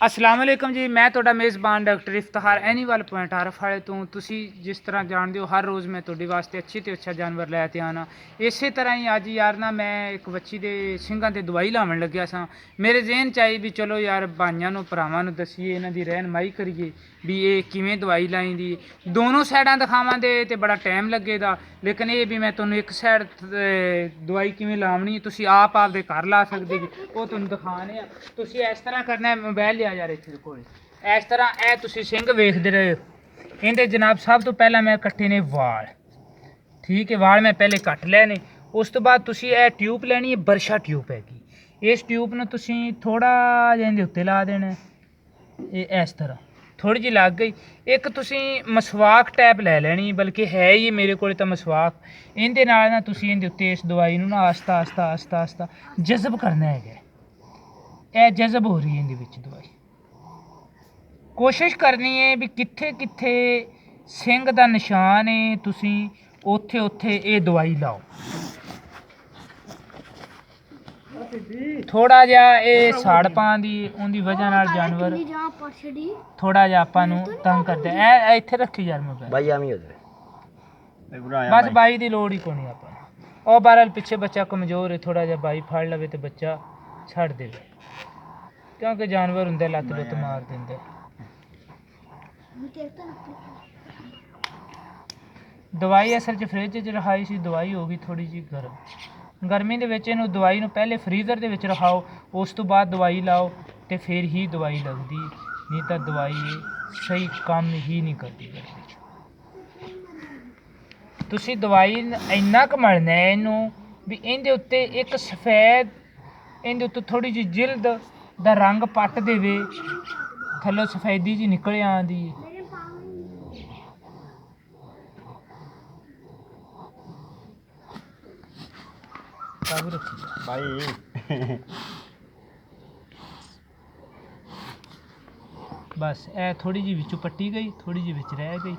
अस्सलाम वालेकुम जी, मैं ਤੁਹਾਡਾ ਮੇਜ਼ਬਾਨ ਡਾਕਟਰ ਇਫਤਖਾਰ ਐਨੀਮਲ ਪੁਆਇੰਟ ਆਰਫ ਵਾਲੇ ਤੋਂ। ਤੁਸੀਂ ਜਿਸ ਤਰ੍ਹਾਂ ਜਾਣਦੇ ਹੋ ਹਰ ਰੋਜ਼ ਮੈਂ ਤੁਹਾਡੇ ਵਾਸਤੇ ਅੱਛੇ ਤੇ ਅੱਛਾ ਜਾਨਵਰ ਲੈ ਕੇ ਆਣਾ। ਇਸੇ ਤਰ੍ਹਾਂ ਹੀ ਅੱਜ ਯਾਰ ਨਾ ਮੈਂ ਇੱਕ ਬੱਚੀ ਦੇ ਸਿੰਘਾਂ ਤੇ ਦਵਾਈ ਲਾਉਣ ਲੱਗਿਆ ਸਾਂ। ਮੇਰੇ ਜ਼ਿਹਨ 'ਚ ਆਈ ਵੀ ਚਲੋ ਯਾਰ ਭਾਈਆਂ ਨੂੰ ਭਰਾਵਾਂ ਨੂੰ ਦਸੀਏ, ਇਹਨਾਂ ਦੀ ਰਹਿਨਮਾਈ ਕਰੀਏ ਵੀ ਇਹ ਕਿਵੇਂ ਦਵਾਈ ਲਾਈਂਦੀ। ਦੋਨੋਂ ਸਾਈਡਾਂ ਦਿਖਾਵਾਂਗੇ ਤੇ ਬੜਾ ਟਾਈਮ ਲੱਗੇਗਾ, ਲੇਕਿਨ ਇਹ ਵੀ ਮੈਂ ਤੁਹਾਨੂੰ ਇੱਕ ਸਾਈਡ ਦਵਾਈ ਕਿਵੇਂ ਲਾਉਣੀ ਤੁਸੀਂ ਆਪ ਆਪਦੇ ਘਰ ਲਾ ਸਕਦੇ ਜੀ, ਉਹ ਤੁਹਾਨੂੰ ਦਿਖਾਣੇ ਆ। ਤੁਸੀਂ ਇਸ ਤਰ੍ਹਾਂ ਕਰਨਾ, मोबाइल लिया जा रहे थे कोल इस तरह ए तुसी सिंग वेखदे रहे हो। इहदे जनाब सब तो पहला मैं कट्टे ने वाल, ठीक है, वाल मैं पहले कट लेने। उस तो बाद तुसी ए ट्यूब लैनी है, बरशा ट्यूब हैगी। इस ट्यूब नूं तुसी थोड़ा जिहा इहदे उत्ते ला देना, इस तरह थोड़ी जी लग गई। एक तुसी मसवाक टैप लै लैनी, बल्कि है ही मेरे कोल तां मसवाक। इहदे नाल ना तुसी इहदे उत्ते इस दवाई नूं ना आस्ता आस्ता आस्ता आस्ता जज़ब करना है। ਇਹ ਜਜ਼ਬ ਹੋ ਰਹੀ ਹੈ ਇਹਦੇ ਵਿੱਚ ਦਵਾਈ। ਕੋਸ਼ਿਸ਼ ਕਰਨੀ ਹੈ ਵੀ ਕਿੱਥੇ ਕਿੱਥੇ ਸਿੰਘ ਦਾ ਨਿਸ਼ਾਨ ਹੈ, ਤੁਸੀਂ ਉੱਥੇ ਉੱਥੇ ਇਹ ਦਵਾਈ ਲਾਓ। ਥੋੜਾ ਜਿਹਾ ਇਹ ਸਾੜ ਪਾਉਂਦੀ ਉਹਦੀ ਵਜ੍ਹਾ ਨਾਲ ਜਾਨਵਰ ਥੋੜਾ ਜਿਹਾ ਆਪਾਂ ਨੂੰ ਤੰਗ ਕਰਦਾ। ਇਹ ਇੱਥੇ ਰੱਖੀ ਯਾਰ ਮੋਬਾਈਲ ਬਾਈ, ਐਵੇਂ ਹੋ ਜਾਵੇ ਬਸ। ਬਾਈ ਦੀ ਲੋੜ ਹੀ ਕੋਈ ਨਹੀਂ ਆਪਾਂ ਨੂੰ। ਉਹ ਬਹਰਹਾਲ ਪਿੱਛੇ ਬੱਚਾ ਕਮਜ਼ੋਰ ਹੈ, ਥੋੜਾ ਜਿਹਾ ਬਾਈ ਫੜ ਲਵੇ ਤੇ ਬੱਚਾ ਛੱਡ ਦੇਵੇ, क्योंकि जानवर होंगे लत्त लुत्त मार देंगे। दवाई असल च फ्रिज च रखाई सी, दवाई हो गई थोड़ी जी गर्म। गर्मी दे विच इहनूं दवाई नूं पहले फ्रीज़र दे विच रखाओ, उस तो बाद दवाई लाओ तो फिर ही दवाई लगदी, नहीं तो दवाई सही काम ही नहीं करती। तुसीं दवाई इन्ना क मलना है इहनूं भी इहदे उत्ते एक सफेद, इहदे उत्ते थोड़ी जी जिल्द ਦਾ ਰੰਗ ਪੱਟ ਦੇਵੇ, ਥੱਲੋਂ ਸਫੈਦੀ ਜੀ ਨਿਕਲ ਆਉਂਦੀ ਹੈ। ਬਸ ਇਹ ਥੋੜੀ ਜਿਹੀ ਵਿੱਚੋਂ ਪੱਟੀ ਗਈ, ਥੋੜੀ ਜਿਹੀ ਵਿੱਚ ਰਹਿ ਗਈ।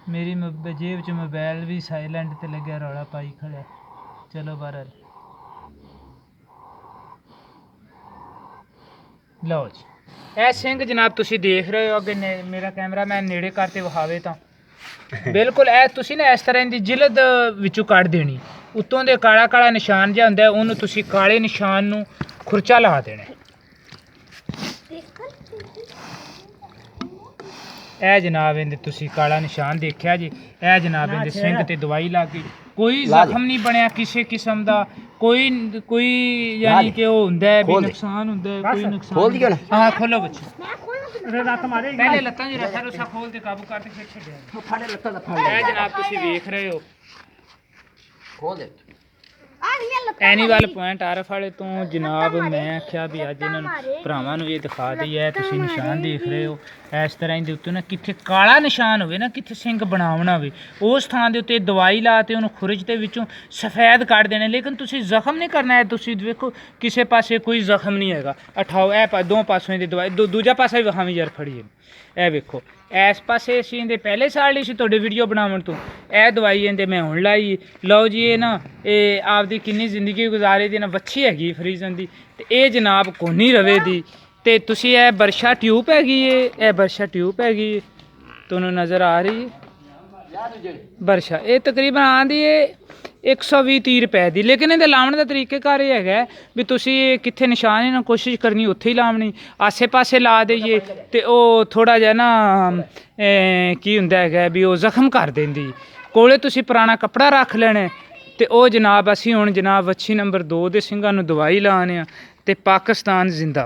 मेरी जेब च मोबाइल भी साइलेंट ते लग्या, रौला पाई खड़ा। चलो बहरहाल लो जी, ਇਹ ਸਿੰਘ जनाब तुसी देख रहे हो। अगे मेरा कैमरा मैं नेड़े करते विखावे तो बिल्कुल ਇਹ ਤੁਸੀਂ ਨਾ ਇਸ ਤਰ੍ਹਾਂ ਦੀ ਜਿਲਦ ਵਿੱਚੋਂ ਕੱਢ ਦੇਣੀ। ਉੱਤੋਂ ਦੇ ਕਾਲਾ ਕਾਲਾ ਨਿਸ਼ਾਨ ਜਿਹਾ ਹੁੰਦਾ, ਉਹਨੂੰ ਤੁਸੀਂ ਕਾਲੇ ਨਿਸ਼ਾਨ ਨੂੰ ਖੁਰਚਾ ਲਾ ਦੇਣਾ। ਇਹ ਜਨਾਬ ਇਹਦੇ ਤੁਸੀਂ ਕਾਲਾ ਨਿਸ਼ਾਨ ਦੇਖਿਆ ਜੀ। ਇਹ ਜਨਾਬ ਇਹਦੇ ਸਿੰਘ ਤੇ ਦਵਾਈ ਲੱਗ ਗਈ, ਕੋਈ ਜ਼ਖਮ ਨਹੀਂ ਬਣਿਆ ਕਿਸੇ ਕਿਸਮ ਦਾ, ਕੋਈ ਯਾਨੀ ਕਿ ਉਹ ਹੁੰਦਾ ਵੀ ਨੁਕਸਾਨ ਹੁੰਦਾ, ਕੋਈ ਨੁਕਸਾਨ। ਹਾਂ ਖੋਲੋ ਬੱਚੇ, ਪਹਿਲੇ ਲੱਤਾਂ ਜੀ ਰੱਖਿਆ ਰੋਸਾ ਖੋਲ ਤੇ ਕਾਬੂ ਕਰਕੇ ਫਿਰ ਛੱਡਿਆ। ਇਹ ਜਨਾਬ ਤੁਸੀਂ ਵੇਖ ਰਹੇ ਹੋ ਖੋਲ ਦੇ ਐਨੀਮਲ ਪੁਆਇੰਟ ਆਰਫ ਵਾਲੇ ਤੋਂ। ਜਨਾਬ ਮੈਂ ਆਖਿਆ ਵੀ ਅੱਜ ਇਹਨਾਂ ਨੂੰ ਭਰਾਵਾਂ ਨੂੰ ਇਹ ਦਿਖਾ ਦਈਏ। ਤੁਸੀਂ ਨਿਸ਼ਾਨ ਦੇਖ ਰਹੇ ਹੋ ਇਸ ਤਰ੍ਹਾਂ ਦੇ ਉੱਤੇ ਨਾ ਕਿੱਥੇ ਕਾਲਾ ਨਿਸ਼ਾਨ ਹੋਵੇ ਨਾ, ਕਿੱਥੇ ਸਿੰਘ ਬਣਾਉਣਾ ਹੋਵੇ, ਉਸ ਥਾਂ ਦੇ ਉੱਤੇ ਦਵਾਈ ਲਾ ਤੇ ਉਹਨੂੰ ਖੁਰਜ ਦੇ ਵਿੱਚੋਂ ਸਫੈਦ ਕੱਢ ਦੇਣੇ। ਲੇਕਿਨ ਤੁਸੀਂ ਜ਼ਖਮ ਨਹੀਂ ਕਰਨਾ ਹੈ। ਤੁਸੀਂ ਵੇਖੋ ਕਿਸੇ ਪਾਸੇ ਕੋਈ ਜ਼ਖਮ ਨਹੀਂ ਹੈਗਾ। ਉਠਾਓ ਇਹ ਦੋ ਪਾਸੋਂ ਦੀ ਦਵਾਈ, ਦੂਜਾ ਪਾਸਾ ਵੀ ਵਿਖਾਵੀਂ ਯਾਰ, ਫੜੀਏ। ਇਹ ਵੇਖੋ ਇਸ ਪਾਸੇ ਅਸੀਂ ਇਹਦੇ ਪਹਿਲੇ ਸਾਲ ਲਈ ਸੀ ਤੁਹਾਡੇ ਵੀਡੀਓ ਬਣਾਉਣ ਤੋਂ। ਇਹ ਦਵਾਈ ਇਹਦੇ ਮੈਂ ਹੁਣ ਲਾਈ। ਲਓ ਜੀ, ਇਹ ਨਾ ਇਹ ਆਪਦੀ ਕਿੰਨੀ ਜ਼ਿੰਦਗੀ ਗੁਜ਼ਾਰੇ ਦੀ ਨਾ ਵੱਛੀ ਹੈਗੀ ਫਰੀਜ਼ਨ ਦੀ, ਤੇ ਇਹ ਜਨਾਬ ਕੋਨੀ ਰਵੇ ਦੀ। ਤੇ ਤੁਸੀਂ ਇਹ ਬਰਸ਼ਾ ਟਿਊਬ ਹੈਗੀ ਏ, ਇਹ ਬਰਸ਼ਾ ਟਿਊਬ ਹੈਗੀ ਏ, ਤੁਹਾਨੂੰ ਨਜ਼ਰ ਆ ਰਹੀ ਹੈ ਬਰਸ਼ਾ। ਇਹ ਤਕਰੀਬਨ ਆਉਂਦੀ ਏ 120-30 ਰੁਪਏ ਦੀ। ਲੇਕਿਨ ਇਹਦੇ ਲਾਉਣ ਦਾ ਤਰੀਕੇਕਾਰ ਇਹ ਹੈਗਾ ਵੀ ਤੁਸੀਂ ਕਿੱਥੇ ਨਿਸ਼ਾਨ ਇਹਨਾਂ ਕੋਸ਼ਿਸ਼ ਕਰਨੀ ਉੱਥੇ ਹੀ ਲਾਉਣੀ, ਆਸੇ ਪਾਸੇ ਲਾ ਦੇਈਏ ਤੇ ਉਹ ਥੋੜਾ ਜਿਹਾ ਨਾ ਕੀ ਹੁੰਦਾ ਹੈਗਾ ਵੀ ਉਹ ਜ਼ਖਮ ਕਰ ਦਿੰਦੀ। ਕੋਲੇ ਤੁਸੀਂ ਪੁਰਾਣਾ ਕੱਪੜਾ ਰੱਖ ਲੈਣਾ ਤੇ ਉਹ ਜਨਾਬ ਅਸੀਂ ਹੁਣ ਜਨਾਬ ਵੱਛੀ ਨੰਬਰ 2 ਦੇ ਸਿੰਘਾਂ ਨੂੰ ਦਵਾਈ ਲਾਉਣੇ ਆ। ਤੇ ਪਾਕਿਸਤਾਨ ਜ਼ਿੰਦਾਬਾਦ।